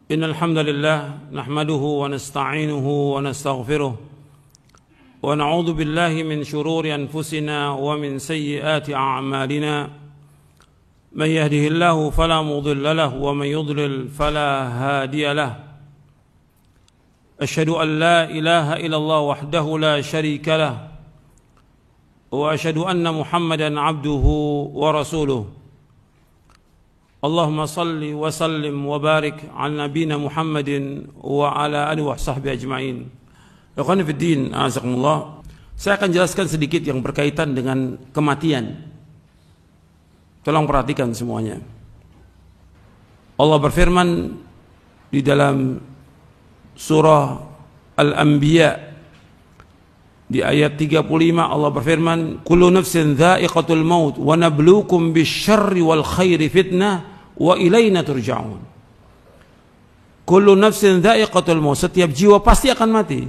إن الحمد لله نحمده ونستعينه ونستغفره ونعوذ بالله من شرور أنفسنا ومن سيئات أعمالنا من يهده الله فلا مضل له ومن يضلل فلا هادي له أشهد أن لا إله إلا الله وحده لا شريك له وأشهد أن محمدا عبده ورسوله اللهم صل وسلم وبارك على نبينا محمد وعلى آله وصحبه أجمعين. Ikhwan fiddin, azakumullah. Saya akan jelaskan sedikit yang berkaitan dengan kematian. Tolong perhatikan semuanya. Allah berfirman di dalam surah Al-Anbiya di ayat 35, Allah berfirman, "Kullu nafsin dha'iqatul maut wa nabluukum bisyarri wal khairi fitnah wa ilaina turja'un." Kullu nafsin dha'iqatul maut, setiap jiwa pasti akan mati.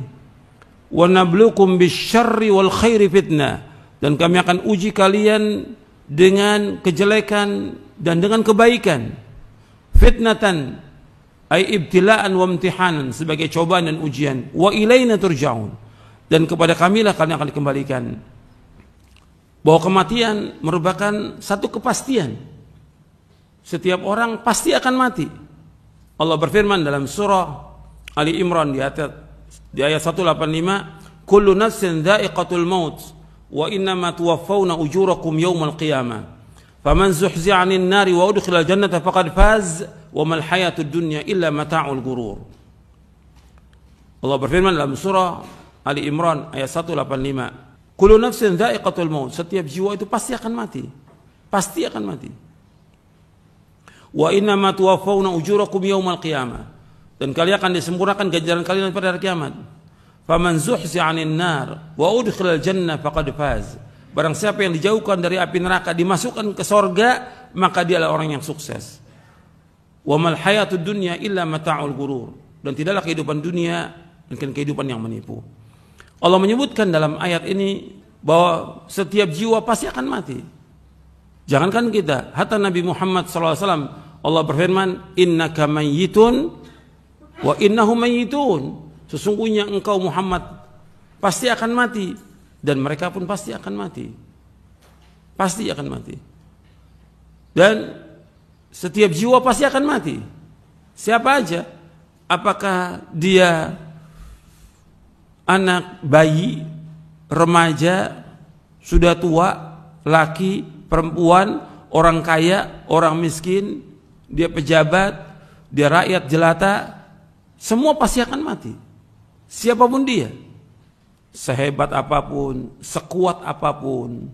Wa nabluukum bisyarri wal khairi fitnah, dan kami akan uji kalian dengan kejelekan dan dengan kebaikan. Fitnatan ay ibtila'an wa imtihanan, sebagai cobaan dan ujian. Wa ilaina turja'un, dan kepada kamilah kalian akan dikembalikan. Bahwa kematian merupakan satu kepastian. Setiap orang pasti akan mati. Allah berfirman dalam surah Ali Imran di ayat 185, "Kullu nafsin dha'iqatul maut wa innama tuwaffawna ujurakum yawmal qiyamah. Faman zuhzi'a 'anil nari wa udkhilal jannata faqad faz wa mal hayatud dunya illa mata'ul ghurur." Allah berfirman dalam surah Ali Imran ayat 185, "Kullu nafsin dha'iqatul maut", setiap jiwa itu pasti akan mati. Pasti akan mati. "Wa innama tuwaffawna ujurakum yawmal qiyamah", dan kalian akan disempurnakan ganjaran kalian pada hari kiamat. "Faman zuhzi'a 'anil nar wa udkhilal jannah faqad faz", barang siapa yang dijauhkan dari api neraka dimasukkan ke sorga, maka dia adalah orang yang sukses. "Wa mal hayatud dunya illa mata'ul ghurur", dan tidaklah kehidupan dunia mungkin kehidupan yang menipu. Allah menyebutkan dalam ayat ini bahwa setiap jiwa pasti akan mati. Jangankan kita, hatta Nabi Muhammad SAW, Allah berfirman, "Innaka mayyitun wa innahum mayyitun", sesungguhnya engkau Muhammad pasti akan mati, dan mereka pun pasti akan mati. Pasti akan mati. Dan setiap jiwa pasti akan mati. Siapa aja? Apakah dia anak, bayi, remaja, sudah tua, laki, perempuan, orang kaya, orang miskin, dia pejabat, dia rakyat jelata, semua pasti akan mati. Siapapun dia, sehebat apapun, sekuat apapun,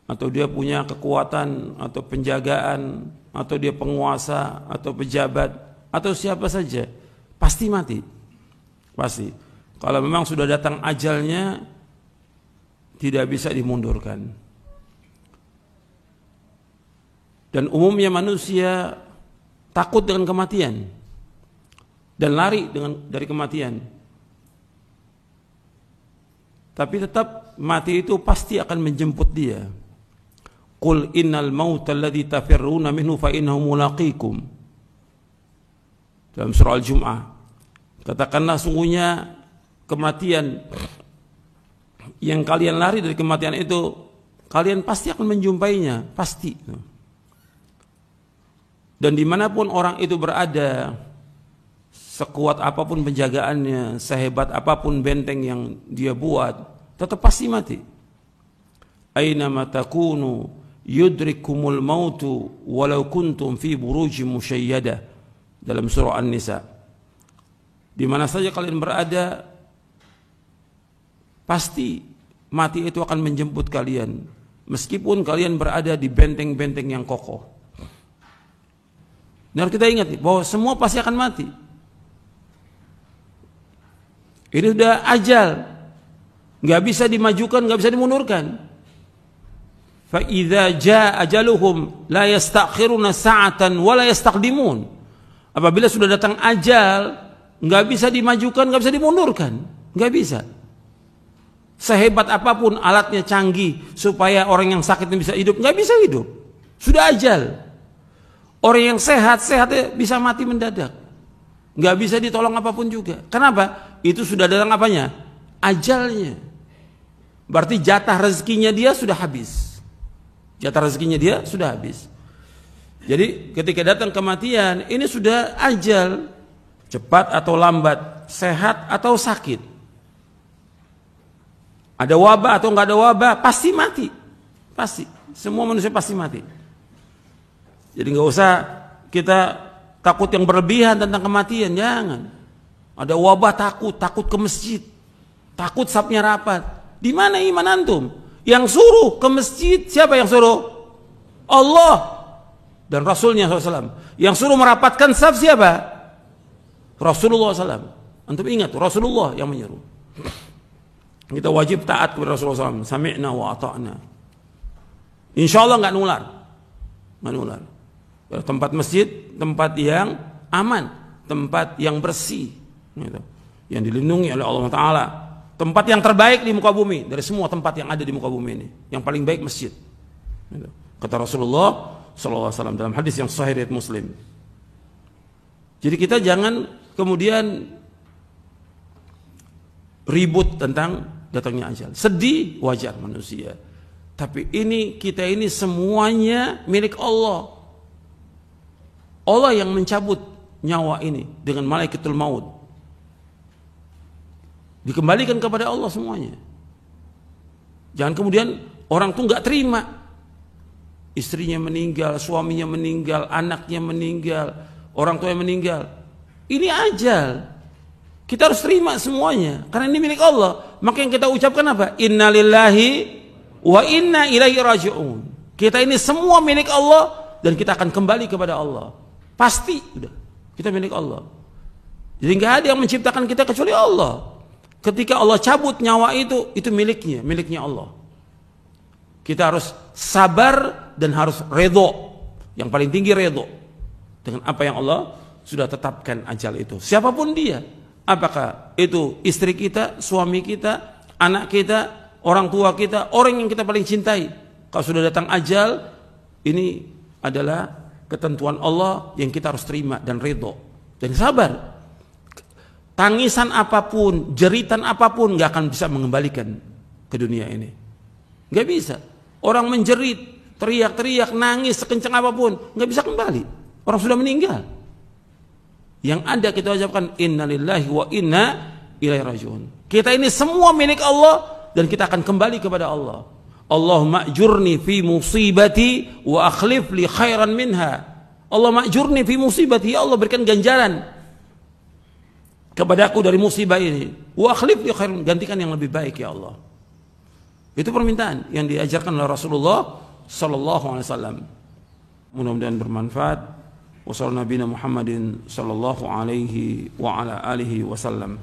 atau dia punya kekuatan atau penjagaan, atau dia penguasa atau pejabat, atau siapa saja, pasti mati. Pasti. Kalau memang sudah datang ajalnya, tidak bisa dimundurkan. Dan umumnya manusia takut dengan kematian dan lari dari kematian. Tapi tetap mati itu pasti akan menjemput dia. "Qul innal mauta alladzi tafirruna minhu fa innahu mulaqikum", dalam surah Al-Jum'ah. Katakanlah, sungguhnya kematian yang kalian lari dari kematian itu, kalian pasti akan menjumpainya, pasti. Dan dimanapun orang itu berada, sekuat apapun penjagaannya, sehebat apapun benteng yang dia buat, tetap pasti mati. "Aina takunu yudrikumul mautu walau kuntum fi burujim musyayyadah", dalam surah An-Nisa. Di mana saja kalian berada, pasti mati itu akan menjemput kalian, meskipun kalian berada di benteng-benteng yang kokoh. Dan kita ingat bahwa semua pasti akan mati. Ini sudah ajal, nggak bisa dimajukan, nggak bisa dimundurkan. "Fa idza jaa ajaluhum la yastakhiruna sa'atan wa la yastaqdimun", apabila sudah datang ajal, nggak bisa dimajukan, nggak bisa dimundurkan, nggak bisa. Sehebat apapun alatnya canggih supaya orang yang sakit bisa hidup, nggak bisa hidup. Sudah ajal. Orang yang sehat bisa mati mendadak. nggak bisa ditolong apapun juga. Kenapa? Itu sudah datang apanya? Ajalnya. Berarti jatah rezekinya dia sudah habis. Jatah rezekinya dia sudah habis. Jadi ketika datang kematian, ini sudah ajal. Cepat atau lambat, sehat atau sakit. Ada wabah atau nggak ada wabah, pasti mati. Pasti. Semua manusia pasti mati. Jadi nggak usah kita takut yang berlebihan tentang kematian, jangan. Ada wabah takut ke masjid, takut sapnya rapat. Di mana iman antum? Yang suruh ke masjid siapa yang suruh? Allah dan Rasulnya SAW. Yang suruh merapatkan saf siapa? Rasulullah SAW. Antum ingat Rasulullah yang menyuruh. Kita wajib taat kepada Rasulullah SAW. Sami'na wa ata'na. Insya Allah nggak nular. Tempat masjid, tempat yang aman, tempat yang bersih, gitu, yang dilindungi oleh Allah Taala, tempat yang terbaik di muka bumi dari semua tempat yang ada di muka bumi ini. Yang paling baik masjid, gitu. Kata Rasulullah SAW dalam hadis yang sahih riwayat Muslim. Jadi kita jangan kemudian ribut tentang datangnya ajal. Sedih wajar manusia, tapi kita ini semuanya milik Allah. Allah yang mencabut nyawa ini dengan malaikatul maut. Dikembalikan kepada Allah semuanya. Jangan kemudian orang tuh nggak terima. Istrinya meninggal, suaminya meninggal, anaknya meninggal, orang tuanya meninggal. Ini ajal. Kita harus terima semuanya karena ini milik Allah. Maka yang kita ucapkan apa? Innalillahi wa inna ilaihi raji'un. Kita ini semua milik Allah dan kita akan kembali kepada Allah. Pasti udah kita milik Allah. Jadi nggak ada yang menciptakan kita kecuali Allah. Ketika Allah cabut nyawa itu miliknya Allah. Kita harus sabar dan harus redho. Yang paling tinggi redho dengan apa yang Allah sudah tetapkan ajal itu. Siapapun dia, apakah itu istri kita, suami kita, anak kita, orang tua kita, orang yang kita paling cintai. Kalau sudah datang ajal, ini adalah ketentuan Allah yang kita harus terima dan ridho dan sabar. Tangisan apapun, jeritan apapun nggak akan bisa mengembalikan ke dunia ini. Nggak bisa. Orang menjerit, teriak-teriak, nangis sekencang apapun nggak bisa kembali. Orang sudah meninggal. Yang ada kita ucapkan innalillahi wa inna ilaihi raji'un. Kita ini semua milik Allah dan kita akan kembali kepada Allah. Allahumma ajurni fi musibati wa akhlif li khairan minha. Allahumma ajurni fi musibati, ya Allah berikan ganjaran kepadaku dari musibah ini. Wa akhlif li khairan, gantikan yang lebih baik ya Allah. Itu permintaan yang diajarkan oleh Rasulullah sallallahu alaihi wasallam. Mudah-mudahan bermanfaat. Wassallallahu nabiyana Muhammadin sallallahu alaihi wa ala alihi wasallam.